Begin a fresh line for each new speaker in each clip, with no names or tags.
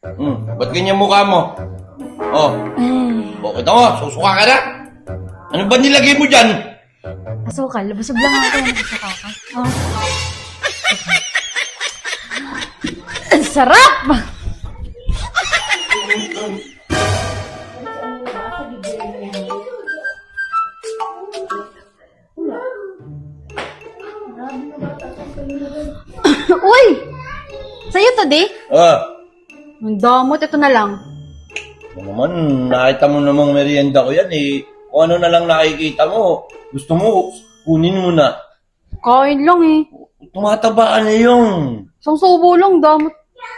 Ba't ganyan mukha mo? Oh. Oh, ito mo, susuka ka na. Ano ba nilagay mo dyan?
Asukal. Busog lang ako kaya nagsuka ka. Oh. Ang sarap! Uy! Sa'yo to, di? Ang damot, ito na lang.
Ano naman, nakita mo namang merienda ko yan eh. Kung ano na lang nakikita mo, gusto mo, kunin mo na.
Kain lang eh.
Tumatabaan na yung.
Isang subo lang, damot.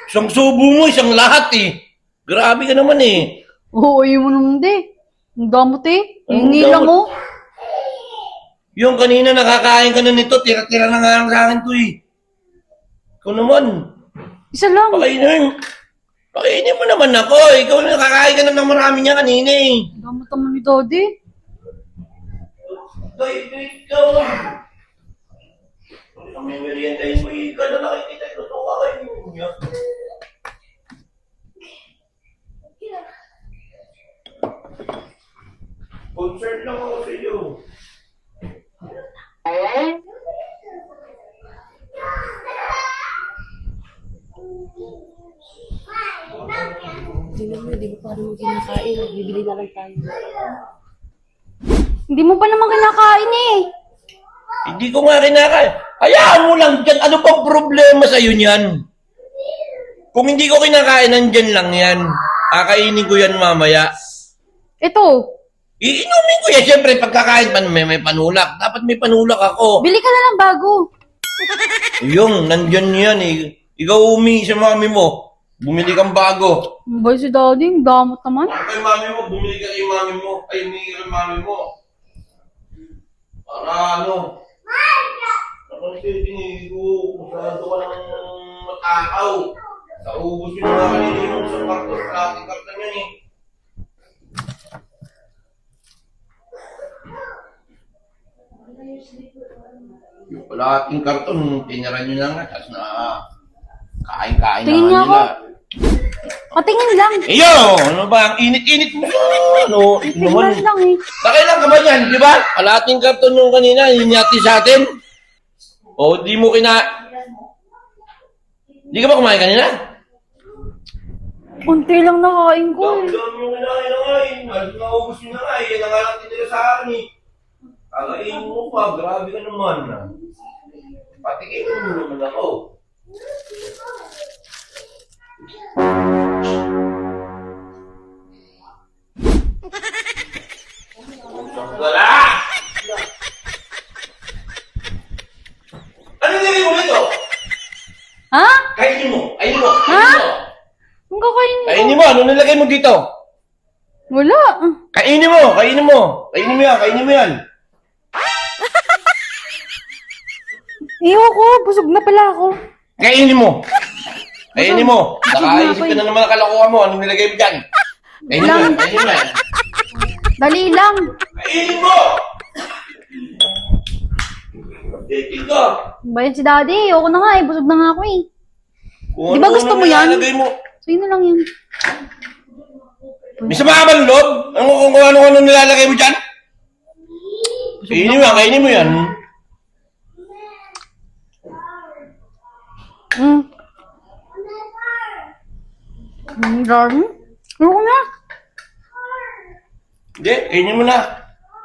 Isang subo mo, isang lahat eh. Grabe ka naman eh.
Oo, yun mo naman, di. Ang damot eh.
Ang
Hingi lang
damot.
mo.
Yung kanina nakakain ka na nito, tira-tira na nga lang sa akin to eh. Ikaw naman,
Isa lang.
pakainin mo naman ako. Ikaw na nakakain ka na ng marami niya kanina eh.
Ang damot naman ni Daddy.
Ikaw. May meriendahin mo, ikaw na nakikita. Ito kakainin mo niya. Concern lang ako sa iyo.
Hindi mo pa rin kinakain. Bibili na lang tayo.
Hindi mo pa naman kinakain eh.
Hindi ko nga kinakain. Hayaan mo lang dyan. Ano bang problema sa'yo niyan? Kung hindi ko kinakain, nandyan lang yan. Kakainin ko yan mamaya.
Ito.
Iinumin ko yan. Siyempre, pagkakain pa may panulak. Dapat may panulak ako.
Bili ka na lang bago.
Yung, nandyan yan eh. Ikaw umi sa mami mo. Bumili kang bago.
Ang bay si Daddy, ang damot naman.
Kay mami mo, bumili ka kay mami mo. Ay, humingi ka kay mami mo. Para ano? Ako tinigo. Masyado ka lang matakaw. Naubos yun na kanina yung sa karton. Kalating karton yan eh. Yung kalating karton, tinira nyo na nga. Tapos na kain-kain
Tingin
na
niya
nila.
Patingin lang.
Iyo! Ano ba? Ang init-init mo. Ano?
Tingnan lang eh.
Nakailan ka ba yan? Di ba? Kalating karton nung kanina, hinyati sa atin. O, di mo Di ka ba kumain kanina?
Kunti lang nakain ko eh.
Dami yung kinain na nga eh. Naubos yun na nga eh. Yan ang nga lang tinira sa akin eh. Kakainin mo pa. Grabe ka naman. Patikin mo naman ako. Wala! Ano nilagay mo dito?
Ha?
Kainin mo! Kainin mo!
Ha? Ang kakain ko.
Kainin mo! Ano nilagay mo dito?
Wala.
Kainin mo! Kainin mo! Kainin mo yan! Kainin mo yan!
Iyo ko, busog na pala ako.
Kainin mo! Kainin mo!
Busog na
Nakaisip
ako
ka na naman ng kalokohan mo. Anong nilagay mo dyan? Kainin mo yan! Kainin mo yan!
Dali lang.
Kainin mo! Kainin ka!
Bayan si Daddy. Ayoko na nga eh. Busog na nga ako eh.
Kung
Di ba
ano-ano
gusto mo yan?
nilalagay mo.
So yun na lang yan.
May sama ka ba ng loob? Kung ano-ano nilalagay mo dyan? Kainin mo yan! Kainin mo yan!
Darn. Ayoko na.
Hindi, kainin mo na.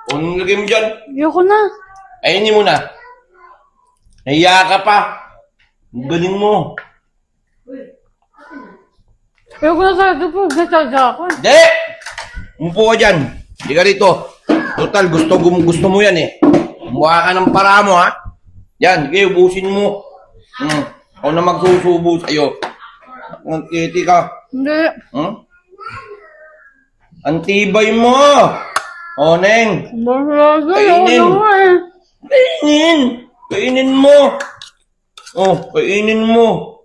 Kung anong nilagay mo dyan,
Ayoko na.
kainin mo na. Nahiya ka pa. Ang galing mo.
Ayoko na sa ito. Nagsasadya ako.
Hindi! Umupo ka dyan. Hindi ka rito. Total, gusto mo yan eh. Mukha ka ng para mo ha. Yan, sige, ubusin mo. Ako na magsusubo sa'yo. Ang titi ka.
Hindi.
Ang tibay mo. O, Neng.
Ayoko
Kainin.
na nga eh.
Kainin. Kainin mo. Oh, kainin mo.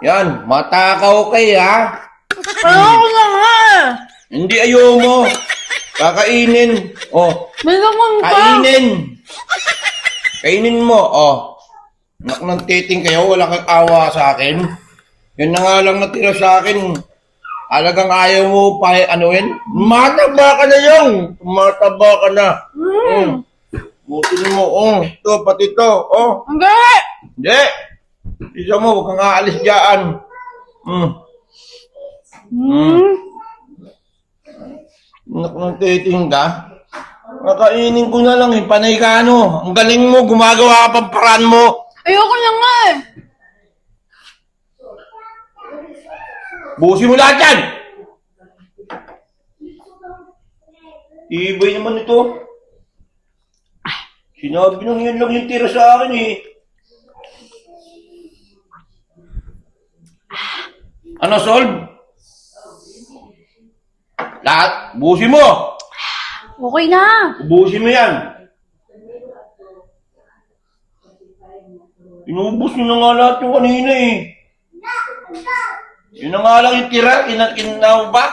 Yan, matakaw kay ha.
Ayoko na nga eh.
Hindi ayaw mo. Kakainin. Oh,
May laman pa.
kainin. Kainin mo. Oh. Anak ng titing kayo, wala kang awa sa akin. Yan na nga lang natira sa akin. Talagang ayaw mo pa anuin? Mataba ka na yung! Mataba ka na. Butin mo, ito, pati ito,
Hindi!
Hindi! Isa mo, huwag kang aalis dyan. Naku, nang titing ka. Nakainin ko na lang, panay ka ano. Ang galing mo, gumagawa ka pang paraan mo.
Ayoko na nga eh.
Busin mo lahat yan! Ibay naman ito. Sinabi nang yan lang yung tira sa akin eh. Ano, solve? Lahat? Busin mo!
Okay na.
Ubusin mo yan. Inubos nyo na nga lahat yung kanina eh. Yun na nga lang yung tira, inaw ba?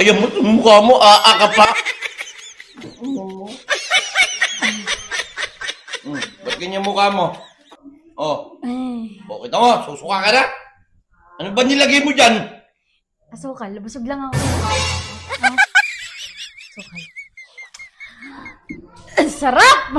Kaya mo itong mukha mo, ka pa. Ba't ganyan mukha mo? Kita mo, susuka ka na. Ano ba nilagay mo dyan?
Asukal, busog lang ako. Asukal. Ang sarap!